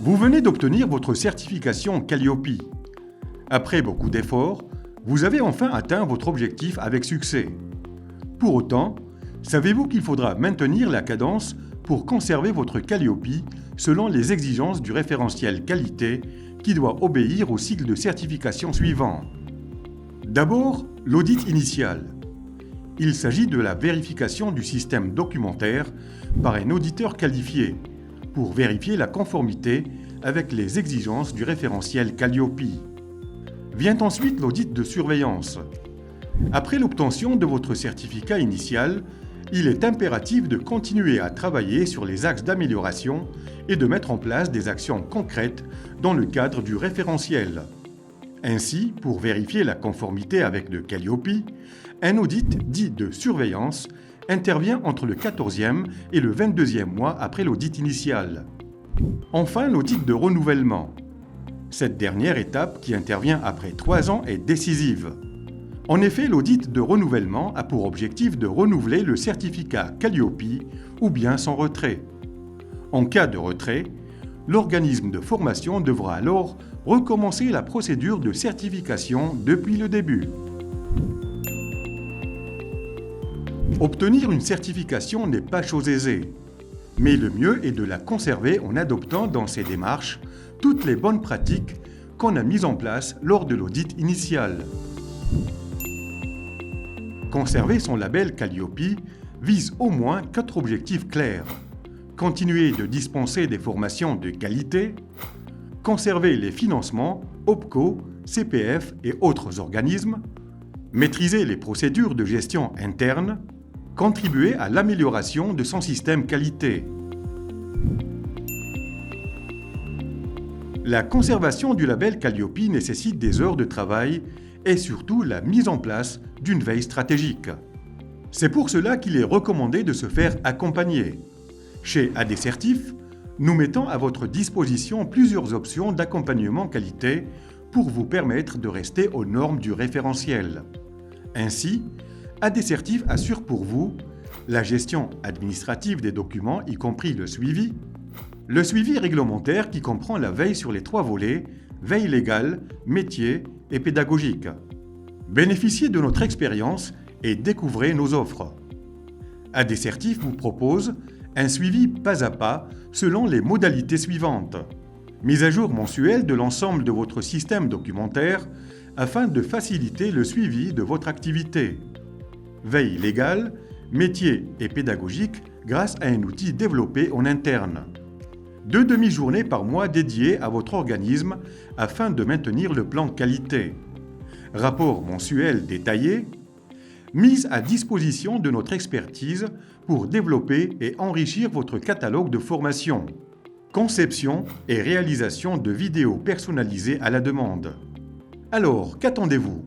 Vous venez d'obtenir votre certification Calliope. Après beaucoup d'efforts, vous avez enfin atteint votre objectif avec succès. Pour autant, savez-vous qu'il faudra maintenir la cadence pour conserver votre Calliope selon les exigences du référentiel qualité qui doit obéir au cycle de certification suivant? D'abord, l'audit initial. Il s'agit de la vérification du système documentaire par un auditeur qualifié pour vérifier la conformité avec les exigences du référentiel Calliope. Vient ensuite l'audit de surveillance. Après l'obtention de votre certificat initial, il est impératif de continuer à travailler sur les axes d'amélioration et de mettre en place des actions concrètes dans le cadre du référentiel. Ainsi, pour vérifier la conformité avec le Calliope, un audit dit de surveillance intervient entre le 14e et le 22e mois après l'audit initial. Enfin, l'audit de renouvellement. Cette dernière étape, qui intervient après 3 ans, est décisive. En effet, l'audit de renouvellement a pour objectif de renouveler le certificat Calliope ou bien son retrait. En cas de retrait, l'organisme de formation devra alors recommencer la procédure de certification depuis le début. Obtenir une certification n'est pas chose aisée, mais le mieux est de la conserver en adoptant dans ces démarches toutes les bonnes pratiques qu'on a mises en place lors de l'audit initial. Conserver son label Calliope vise au moins 4 objectifs clairs. Continuer de dispenser des formations de qualité, conserver les financements OPCO, CPF et autres organismes, maîtriser les procédures de gestion interne, contribuer à l'amélioration de son système qualité. La conservation du label Calliope nécessite des heures de travail et surtout la mise en place d'une veille stratégique. C'est pour cela qu'il est recommandé de se faire accompagner. Chez Adcertif, nous mettons à votre disposition plusieurs options d'accompagnement qualité pour vous permettre de rester aux normes du référentiel. Ainsi, Adcertif assure pour vous la gestion administrative des documents, y compris le suivi réglementaire qui comprend la veille sur les 3 volets, veille légale, métier et pédagogique. Bénéficiez de notre expérience et découvrez nos offres. Adcertif vous propose un suivi pas à pas selon les modalités suivantes. Mise à jour mensuelle de l'ensemble de votre système documentaire afin de faciliter le suivi de votre activité. Veille légale, métier et pédagogique grâce à un outil développé en interne. 2 demi-journées par mois dédiées à votre organisme afin de maintenir le plan qualité. Rapport mensuel détaillé. Mise à disposition de notre expertise pour développer et enrichir votre catalogue de formation. Conception et réalisation de vidéos personnalisées à la demande. Alors, qu'attendez-vous?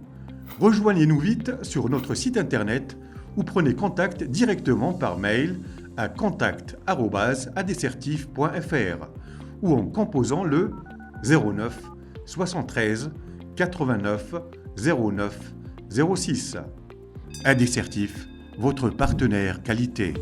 Rejoignez-nous vite sur notre site internet ou prenez contact directement par mail à contact@adcertif.fr ou en composant le 09 73 89 09 06. Adcertif, votre partenaire qualité.